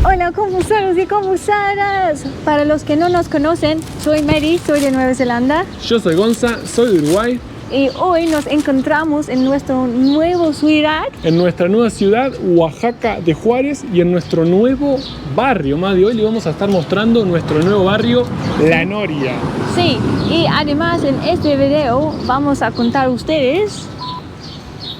Hola confusados y confusadas. Para los que no nos conocen, soy Mary, soy de Nueva Zelanda. Yo soy Gonza, soy de Uruguay. Y hoy nos encontramos en nuestro nuevo ciudad. En nuestra nueva ciudad, Oaxaca de Juárez, y en nuestro nuevo barrio. Más de hoy le vamos a estar mostrando nuestro nuevo barrio, La Noria. Sí, y además en este video vamos a contar a ustedes...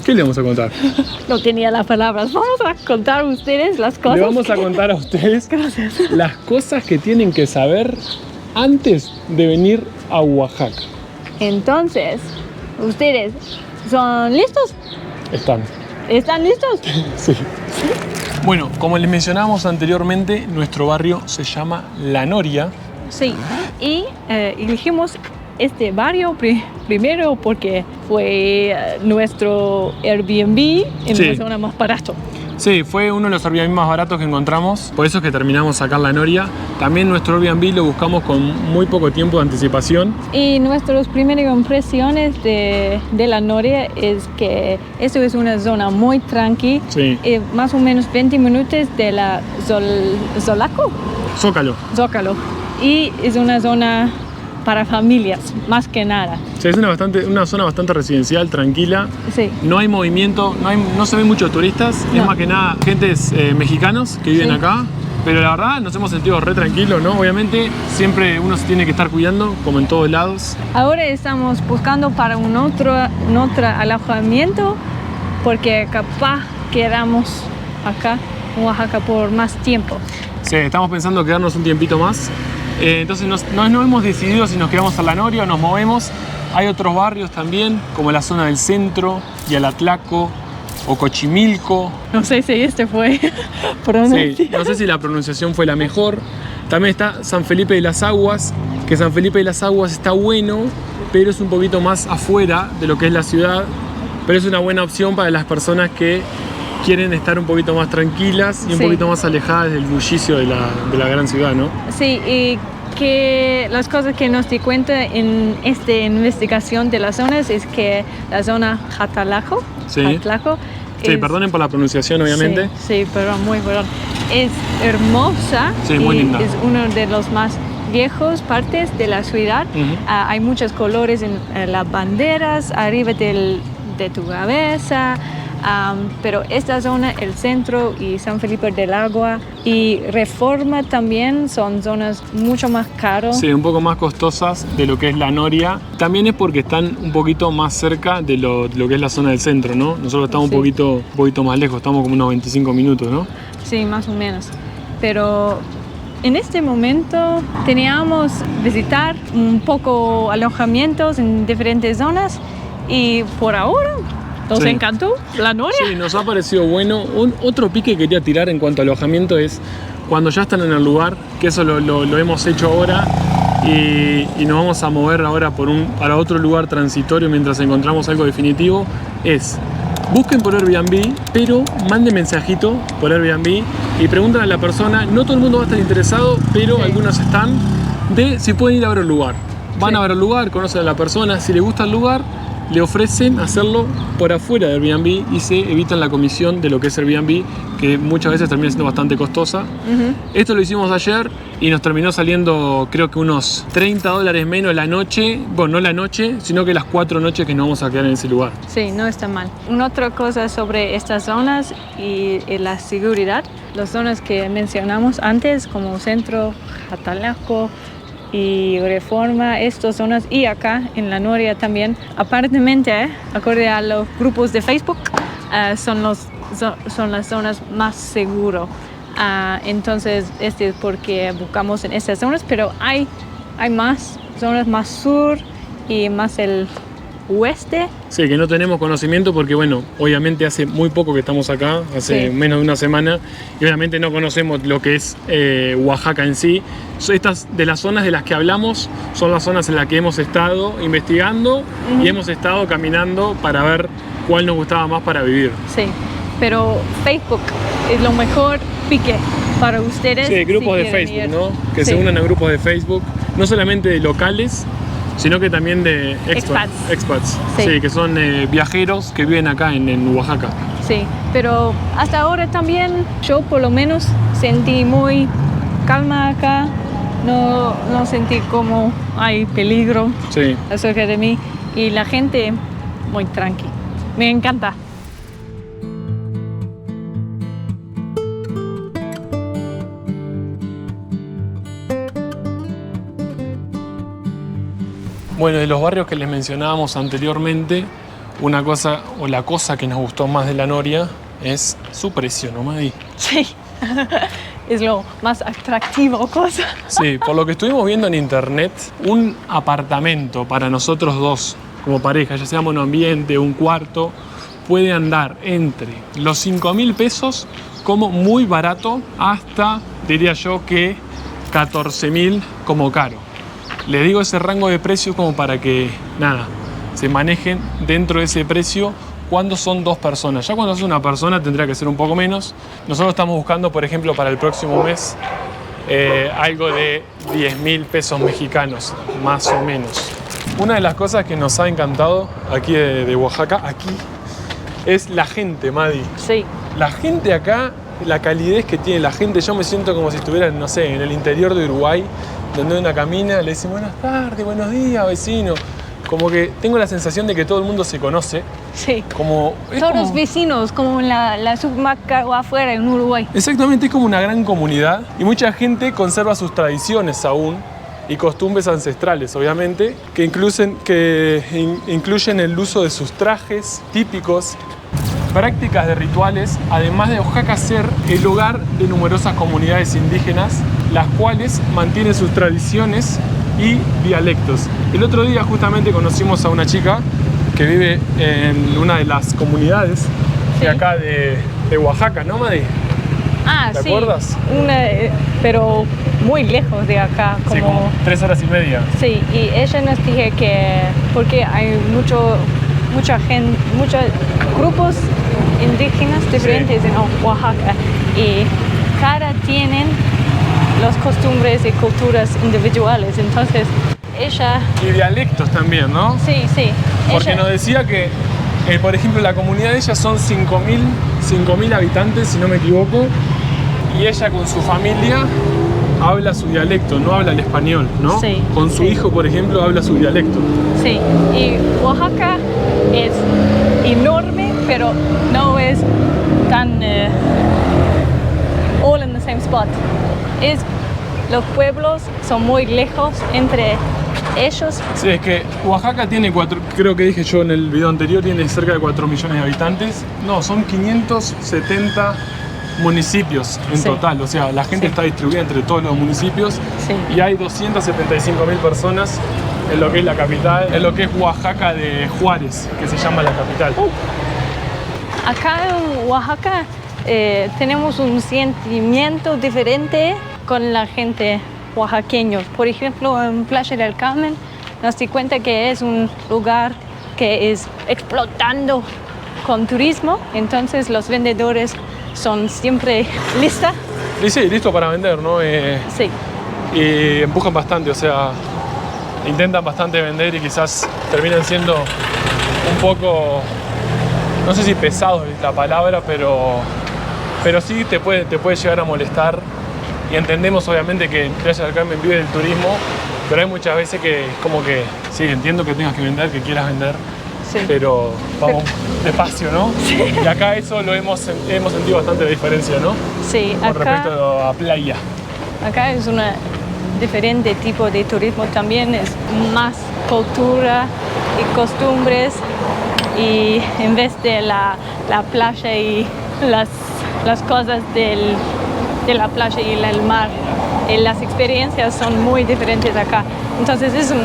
¿Qué le vamos a contar? No tenía las palabras. Vamos a contar a ustedes las cosas. Le vamos a contar a ustedes Gracias. las cosas que tienen que saber antes de venir a Oaxaca. Entonces, ¿ustedes son listos? ¿Están listos? Sí. Bueno, como les mencionábamos anteriormente, nuestro barrio se llama La Noria. Sí, y elegimos este barrio primero porque fue nuestro Airbnb en Sí. una zona más barato. Sí, fue uno de los Airbnb más baratos que encontramos, por eso es que terminamos acá en La Noria. También nuestro Airbnb lo buscamos con muy poco tiempo de anticipación. Y nuestras primeras impresiones de La Noria es que esto es una zona muy tranqui, Sí. Más o menos 20 minutos de la Zócalo. Zócalo. Y es una zona para familias, más que nada. Sí, es una zona bastante residencial, tranquila. Sí. No hay movimiento, no se ven muchos turistas. No. Es más que nada gentes mexicanos que viven Sí. acá. Pero la verdad nos hemos sentido re tranquilos, ¿no? Obviamente siempre uno se tiene que estar cuidando, como en todos lados. Ahora estamos buscando para un otro alojamiento porque capaz quedamos acá en Oaxaca por más tiempo. Sí, estamos pensando quedarnos un tiempito más. Entonces no hemos decidido si nos quedamos a La Noria o nos movemos. Hay otros barrios también, como la zona del centro, Yalatlaco o Cochimilco. No sé si este fue Sí, no sé si la pronunciación fue la mejor. También está San Felipe de las Aguas, que San Felipe de las Aguas está bueno, pero es un poquito más afuera de lo que es la ciudad. Pero es una buena opción para las personas que quieren estar un poquito más tranquilas y un Sí. poquito más alejadas del bullicio de la gran ciudad, ¿no? Sí, y que las cosas que nos di cuenta en esta investigación de las zonas es que la zona Jatlaco, Sí. Sí, es- perdonen por la pronunciación, obviamente. Sí, pero muy perdón. Es hermosa. Sí, muy y linda. es uno de los más viejos partes de la ciudad. Ujú. Hay muchos colores en las banderas, arriba de tu cabeza. Pero esta zona, el centro y San Felipe del Agua y Reforma también son zonas mucho más caras. Sí, un poco más costosas de lo que es La Noria. También es porque están un poquito más cerca de lo que es la zona del centro, ¿no? Nosotros estamos Sí. un poquito más lejos, estamos como unos 25 minutos, ¿no? Sí, más o menos. Pero en este momento teníamos visitar un poco alojamientos en diferentes zonas y por ahora nos Sí. encantó La Noria. Sí, nos ha parecido bueno. Otro pique que quería tirar en cuanto a alojamiento es cuando ya están en el lugar, que eso lo hemos hecho ahora y nos vamos a mover ahora para otro lugar transitorio mientras encontramos algo definitivo, es busquen por Airbnb, pero manden mensajito por Airbnb y preguntan a la persona, no todo el mundo va a estar interesado, pero Sí. algunos están, de si pueden ir a ver el lugar. Van Sí. a ver el lugar, conocen a la persona, si les gusta el lugar, le ofrecen hacerlo por afuera de Airbnb y se evitan la comisión de lo que es Airbnb, que muchas veces termina siendo bastante costosa. Ujú. Esto lo hicimos ayer y nos terminó saliendo creo que unos $30 menos la noche, bueno, no la noche, sino que las 4 noches que nos vamos a quedar en ese lugar. Sí, no está mal. Una otra cosa sobre estas zonas y la seguridad, las zonas que mencionamos antes como Centro, Jatlaco y Reforma, estas zonas y acá en La Noria también, aparentemente, acorde a los grupos de Facebook, son las zonas más seguras. Entonces, este es porque buscamos en estas zonas, pero hay más zonas más sur y más el oeste. Sí, que no tenemos conocimiento porque, bueno, obviamente hace muy poco que estamos acá, hace Sí. menos de una semana, y obviamente no conocemos lo que es Oaxaca en sí. Estas de las zonas de las que hablamos son las zonas en las que hemos estado investigando y hemos estado caminando para ver cuál nos gustaba más para vivir. Sí, pero Facebook es lo mejor pique para ustedes. Sí, grupos si de quieren Facebook, ir. ¿no? Que Sí. se unan a grupos de Facebook, no solamente de locales, sino que también de expats. Sí. Sí, que son viajeros que viven acá en Oaxaca. Sí, Sí, pero hasta ahora también yo por lo menos sentí muy calma acá. No sentí como hay peligro acerca de mí y la gente muy tranqui. Me encanta. Bueno, de los barrios que les mencionábamos anteriormente, una cosa o la cosa que nos gustó más de La Noria es su precio, ¿no, Madi? Sí. Es lo más atractivo cosa. Sí, por lo que estuvimos viendo en internet, un apartamento para nosotros dos como pareja, ya sea monoambiente, un cuarto, puede andar entre los 5.000 pesos como muy barato hasta, diría yo, que 14.000 como caro. Les digo ese rango de precio como para que, nada, se manejen dentro de ese precio cuando son dos personas. Ya cuando es una persona tendría que ser un poco menos. Nosotros estamos buscando, por ejemplo, para el próximo mes algo de 10.000 pesos mexicanos, más o menos. Una de las cosas que nos ha encantado aquí de Oaxaca, es la gente, Madi. Sí. La gente acá, la calidez que tiene la gente, yo me siento como si estuviera, no sé, en el interior de Uruguay, donde una camina, le dicen buenas tardes, buenos días, vecino. Como que tengo la sensación de que todo el mundo se conoce. Sí. Como, todos vecinos, como en la supermercado afuera en Uruguay. Exactamente, es como una gran comunidad y mucha gente conserva sus tradiciones aún y costumbres ancestrales, obviamente, que incluyen el uso de sus trajes típicos, prácticas de rituales, además de Oaxaca ser el hogar de numerosas comunidades indígenas, las cuales mantienen sus tradiciones y dialectos. El otro día justamente conocimos a una chica que vive en una de las comunidades de acá de Oaxaca, ¿no, Madi? ¿Te acuerdas? Pero muy lejos de acá. Sí, como 3 horas y media. Sí, y ella nos dijo que porque hay muchos grupos indígenas diferentes en Oaxaca y cada tienen las costumbres y culturas individuales, entonces ella... Y dialectos también, ¿no? Sí, sí. Porque nos decía que, por ejemplo, la comunidad de ella son 5.000 habitantes, si no me equivoco, y ella con su familia habla su dialecto, no habla el español, ¿no? Sí. Con su hijo, por ejemplo, habla su dialecto. Sí, y Oaxaca es enorme, pero no es tan all in the same spot. Los pueblos son muy lejos entre ellos. Sí, es que Oaxaca tiene creo que dije yo en el video anterior, tiene cerca de 4 millones de habitantes. No, son 570 municipios en total, o sea, la gente está distribuida entre todos los municipios y hay 275.000 personas en lo que es la capital, en lo que es Oaxaca de Juárez, que se llama la capital. Acá en Oaxaca tenemos un sentimiento diferente con la gente oaxaqueña. Por ejemplo, en Playa del Carmen nos di cuenta que es un lugar que es explotando con turismo, entonces los vendedores son siempre listos. Y sí, listo para vender, ¿no? Sí. Y empujan bastante, o sea, intentan bastante vender y quizás terminan siendo un poco, no sé si pesados es la palabra, pero sí te puede llegar a molestar. Y entendemos obviamente que Playa del Carmen vive del turismo, pero hay muchas veces que es como que, sí, entiendo que tengas que vender, que quieras vender, pero vamos despacio, ¿no? Sí. Y acá eso lo hemos sentido bastante de diferencia, ¿no? Sí, con respecto a playa. Acá es un diferente tipo de turismo también, es más cultura y costumbres, y en vez de la playa y las cosas de la playa y el mar, las experiencias son muy diferentes acá. Entonces es un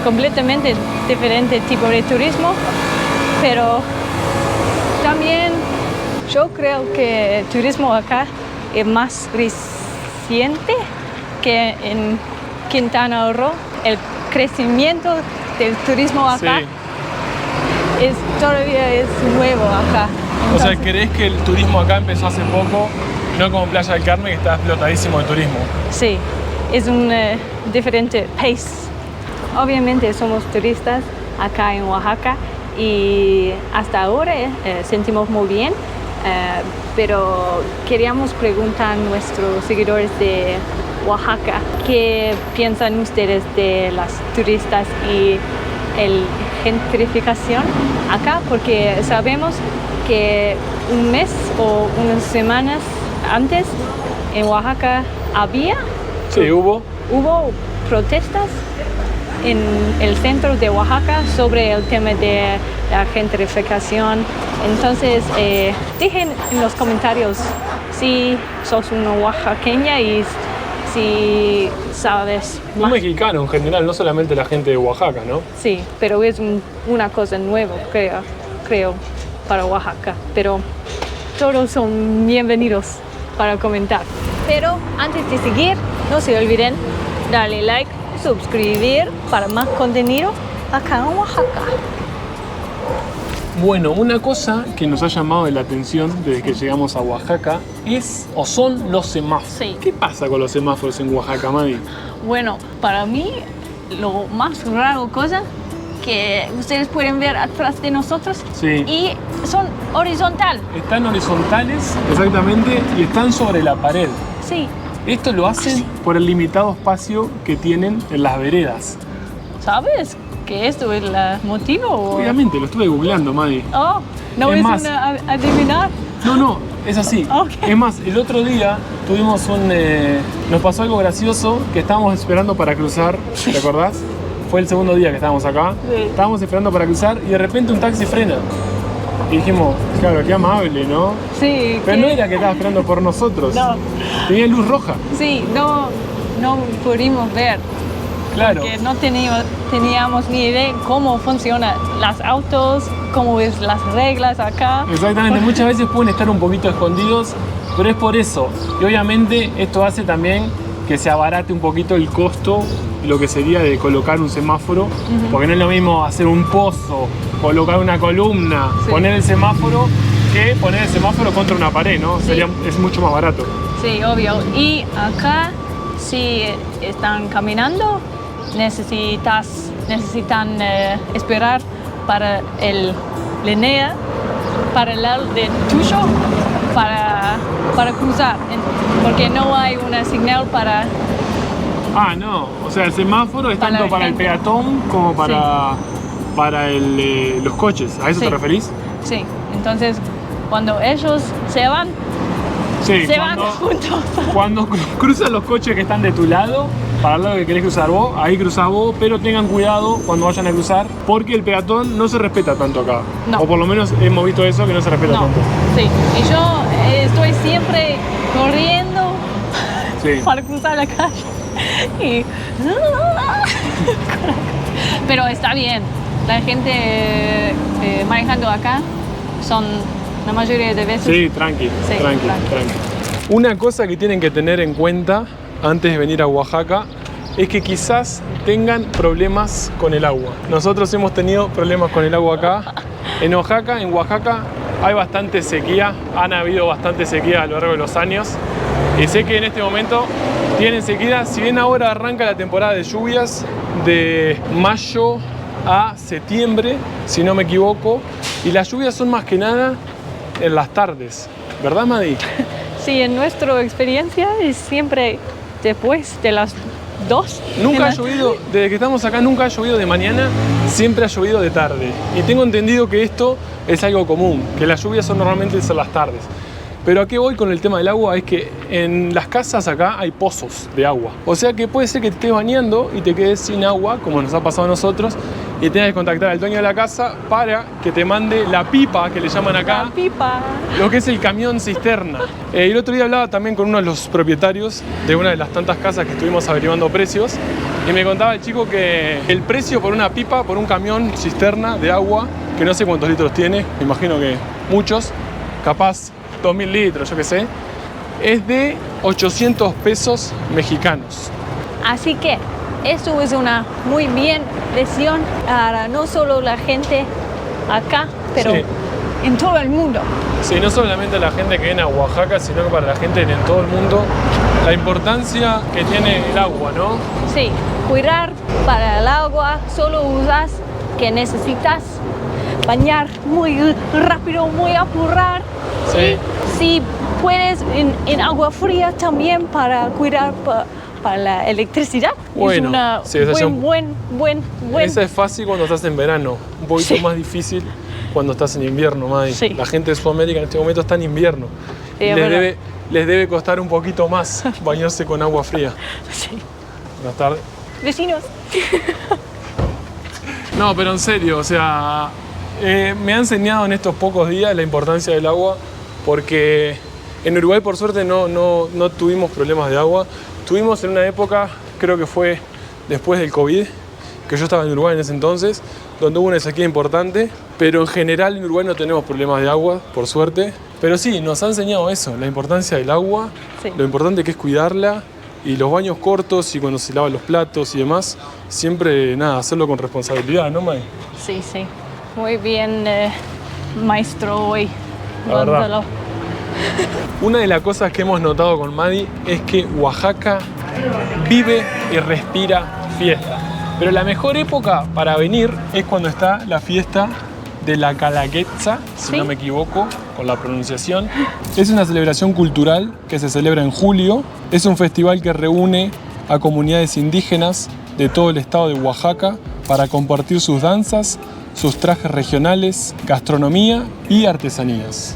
completamente diferente tipo de turismo, pero también yo creo que el turismo acá es más reciente que en Quintana Roo. El crecimiento del turismo acá todavía es nuevo acá. Entonces, o sea, ¿crees que el turismo acá empezó hace poco? No como Playa del Carmen, que está explotadísimo de turismo. Sí, es un diferente pace. Obviamente somos turistas acá en Oaxaca y hasta ahora sentimos muy bien, pero queríamos preguntar a nuestros seguidores de Oaxaca qué piensan ustedes de las turistas y la gentrificación acá, porque sabemos que un mes o unas semanas antes en Oaxaca hubo protestas en el centro de Oaxaca sobre el tema de la gentrificación. Entonces, dejen en los comentarios si sos una oaxaqueña y si sabes más. Un mexicano en general, no solamente la gente de Oaxaca, ¿no? Sí, pero es una cosa nueva, creo, para Oaxaca. Pero todos son bienvenidos para comentar. Pero antes de seguir, no se olviden darle like, suscribir para más contenido acá en Oaxaca. Bueno, una cosa que nos ha llamado la atención desde que llegamos a Oaxaca son los semáforos. Sí. ¿Qué pasa con los semáforos en Oaxaca, Madi? Bueno, para mí lo más raro cosa que ustedes pueden ver atrás de nosotros y son horizontal. Están horizontales, exactamente, y están sobre la pared. Sí. Esto lo hacen por el limitado espacio que tienen en las veredas. ¿Sabes que esto es el motivo? Obviamente, lo estuve googleando, Madi. Oh, no es una adivinar. No, es así. Okay. Es más, el otro día tuvimos nos pasó algo gracioso que estábamos esperando para cruzar, ¿te acordás? Fue el segundo día que estábamos acá. Sí. Estábamos esperando para cruzar y de repente un taxi frena. Y dijimos, claro, qué amable, ¿no? Sí. Pero no era que estaba esperando por nosotros. No. Tenía luz roja. Sí, no pudimos ver. Claro. Porque no teníamos ni idea cómo funcionan los autos, cómo es las reglas acá. Exactamente, muchas veces pueden estar un poquito escondidos, pero es por eso. Y obviamente esto hace también que se abarate un poquito el costo, lo que sería de colocar un semáforo, porque no es lo mismo hacer un pozo, colocar una columna, poner el semáforo, que poner el semáforo contra una pared, ¿no? Sí. Es mucho más barato. Sí, obvio. Y acá, si están caminando, necesitan esperar para el línea paralelo de tuyo para cruzar, porque no hay una señal para... Ah, no, o sea, el semáforo es tanto para el peatón como para los coches. ¿A eso te referís? Sí, entonces cuando ellos se van juntos. Cuando cruzan los coches que están de tu lado, para el lado que querés cruzar vos, ahí cruzás vos, pero tengan cuidado cuando vayan a cruzar, porque el peatón no se respeta tanto acá. No. O por lo menos hemos visto eso, que no se respeta tanto. Sí, y yo estoy siempre corriendo para cruzar la calle. Pero está bien, la gente manejando acá son la mayoría de veces... Sí, tranqui. Una cosa que tienen que tener en cuenta antes de venir a Oaxaca es que quizás tengan problemas con el agua. Nosotros hemos tenido problemas con el agua acá. En Oaxaca hay bastante sequía, han habido bastante sequía a lo largo de los años. Y sé que en este momento tienen sequía, si bien ahora arranca la temporada de lluvias de mayo a septiembre, si no me equivoco, y las lluvias son más que nada en las tardes, ¿verdad, Madi? Sí, en nuestra experiencia es siempre después de las 2. Nunca ha llovido, desde que estamos acá nunca ha llovido de mañana, siempre ha llovido de tarde. Y tengo entendido que esto es algo común, que las lluvias son normalmente en las tardes. Pero a qué voy con el tema del agua es que en las casas acá hay pozos de agua. O sea que puede ser que te estés bañando y te quedes sin agua, como nos ha pasado a nosotros, y tengas que contactar al dueño de la casa para que te mande la pipa, que le llaman acá. La pipa. Lo que es el camión cisterna. El otro día hablaba también con uno de los propietarios de una de las tantas casas que estuvimos averiguando precios, y me contaba el chico que el precio por una pipa, por un camión cisterna de agua, que no sé cuántos litros tiene, me imagino que muchos, capaz 2000 litros, yo qué sé, es de 800 pesos mexicanos. Así que esto es una muy bien lección para no solo la gente acá, pero en todo el mundo. Sí, no solamente la gente que viene a Oaxaca, sino que para la gente en todo el mundo, la importancia que tiene el agua, ¿no? Sí, cuidar para el agua, solo usas que necesitas bañar muy rápido, muy apurar. Sí. Si puedes en agua fría también para cuidar para la electricidad. Bueno, es una sí, esa buen. Esa es fácil cuando estás en verano, un poquito Sí. más difícil cuando estás en invierno, Madi. Sí. La gente de Sudamérica en este momento está en invierno. Sí, Y es verdad. les debe costar un poquito más bañarse con agua fría. Sí. Buenas tardes. Vecinos. No, pero en serio, o sea, me ha enseñado en estos pocos días la importancia del agua, porque en Uruguay por suerte no tuvimos problemas de agua. Tuvimos en una época, creo que fue después del COVID, que yo estaba en Uruguay en ese entonces, donde hubo una sequía importante, pero en general en Uruguay no tenemos problemas de agua, por suerte. Pero sí, nos ha enseñado eso, la importancia del agua, Sí. lo importante que es cuidarla, y los baños cortos y cuando se lavan los platos y demás, siempre, nada, hacerlo con responsabilidad, ¿no, May? Sí, sí. Muy bien, maestro hoy. La verdad. Gonzalo. Una de las cosas que hemos notado con Madi es que Oaxaca vive y respira fiesta. Pero la mejor época para venir es cuando está la fiesta de la Calaguetza, si Sí. no me equivoco con la pronunciación. Es una celebración cultural que se celebra en julio. Es un festival que reúne a comunidades indígenas de todo el estado de Oaxaca para compartir sus danzas, sus trajes regionales, gastronomía y artesanías.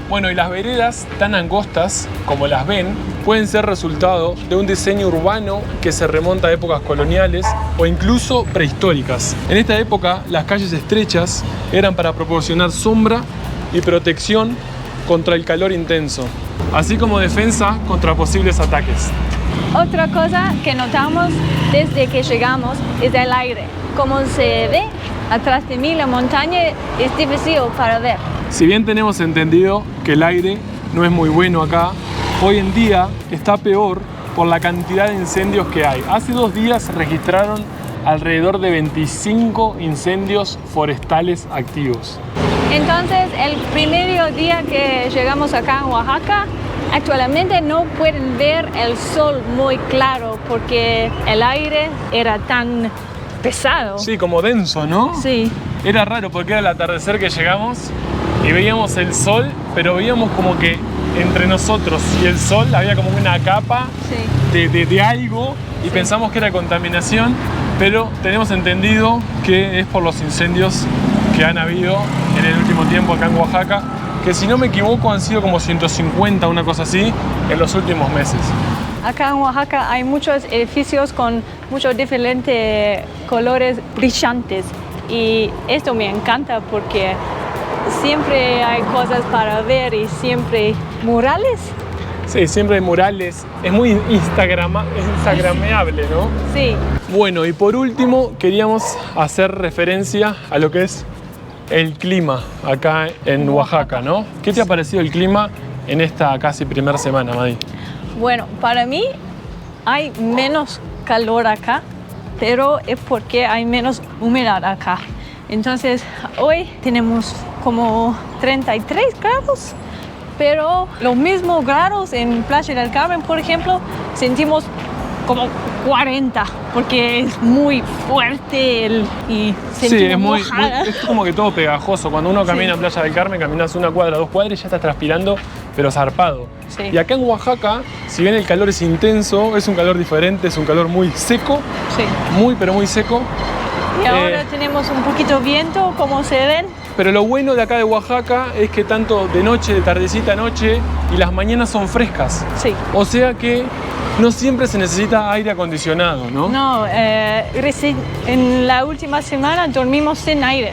Bueno, y las veredas tan angostas como las ven pueden ser resultado de un diseño urbano que se remonta a épocas coloniales o incluso prehistóricas. En esta época, las calles estrechas eran para proporcionar sombra y protección contra el calor intenso, así como defensa contra posibles ataques. Otra cosa que notamos desde que llegamos es el aire. Como se ve atrás de mí, la montaña es difícil para ver. Si bien tenemos entendido que el aire no es muy bueno acá, hoy en día está peor por la cantidad de incendios que hay. Hace 2 días registraron alrededor de 25 incendios forestales activos. Entonces, el primer día que llegamos acá en Oaxaca, actualmente no pueden ver el sol muy claro porque el aire era tan pesado. Sí, como denso, ¿no? Sí, Era raro porque era el atardecer que llegamos y veíamos el sol, pero veíamos como que entre nosotros y el sol había como una capa sí. de algo y Sí. pensamos que era contaminación, pero tenemos entendido que es por los incendios que han habido en el último tiempo acá en Oaxaca, que si no me equivoco han sido como 150, una cosa así, en los últimos meses. Acá en Oaxaca hay muchos edificios con muchos diferentes colores brillantes y esto me encanta porque siempre hay cosas para ver y siempre murales. Sí, siempre hay murales, es muy instagrameable, ¿no? Sí, Bueno, y por último queríamos hacer referencia a lo que es el clima acá en Oaxaca, ¿no? ¿Qué te ha parecido el clima en esta casi primera semana, Madi? bueno, para mí hay menos calor acá, pero es porque hay menos humedad acá. Entonces, hoy tenemos como 33 grados, pero los mismos grados en Playa del Carmen, por ejemplo, sentimos como 40, porque es muy fuerte y Sí, sentimos es mojada. es como que todo pegajoso. Cuando uno camina Sí. en Playa del Carmen, caminas 1 cuadra, 2 cuadras y ya estás transpirando, pero zarpado. Sí. Y acá en Oaxaca, si bien el calor es intenso, es un calor diferente, es un calor muy seco, Sí. muy pero muy seco. Y ahora tenemos un poquito de viento, como se ven. Pero lo bueno de acá de Oaxaca es que tanto de noche, de tardecita a noche, y las mañanas son frescas. Sí. O sea que no siempre se necesita aire acondicionado, ¿no? No, en la última semana dormimos sin aire,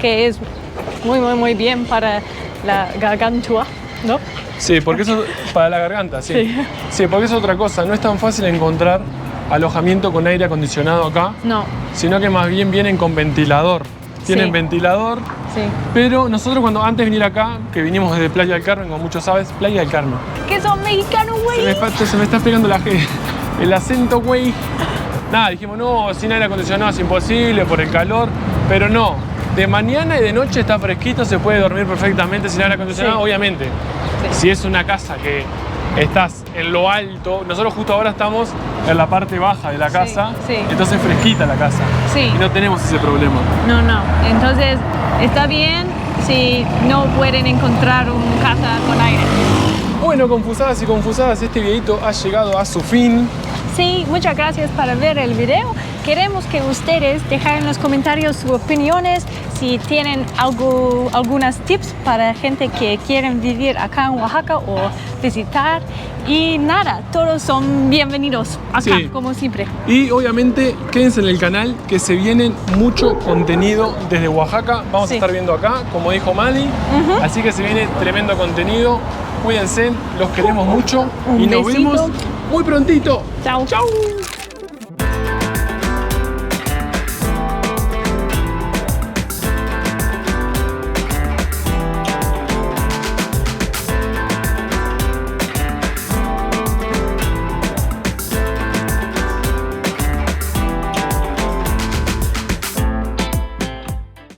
que es muy bien para la garganta, ¿no? Sí, porque eso para la garganta, sí. Sí. Sí, porque es otra cosa. No es tan fácil encontrar alojamiento con aire acondicionado acá, No, sino que más bien vienen con ventilador. Tienen Sí. ventilador, sí. pero nosotros cuando antes de venir acá, que vinimos desde Playa del Carmen, como muchos sabes, Playa del Carmen. Que son mexicanos, güey. Se me está pegando el acento, güey. Nada, dijimos, no, sin aire acondicionado es imposible por el calor, pero no. De mañana y de noche está fresquito, se puede dormir perfectamente sin aire acondicionado, Sí. obviamente. Sí. Si es una casa que estás en lo alto. Nosotros justo ahora estamos en la parte baja de la casa, sí. entonces fresquita la casa. Sí. Y no tenemos ese problema. No. Entonces, está bien si no pueden encontrar una casa con aire. Bueno, confusadas y confusadas, este videito ha llegado a su fin. Sí, muchas gracias por ver el video. Queremos que ustedes dejen en los comentarios sus opiniones, si tienen algunos tips para gente que quieren vivir acá en Oaxaca o visitar. Y nada, todos son bienvenidos acá, como siempre. Y obviamente quédense en el canal que se viene mucho contenido desde Oaxaca. Vamos a estar viendo acá, como dijo Madi. Así que se viene tremendo contenido. Cuídense, los queremos mucho y nos vemos muy prontito. Chao. Chao.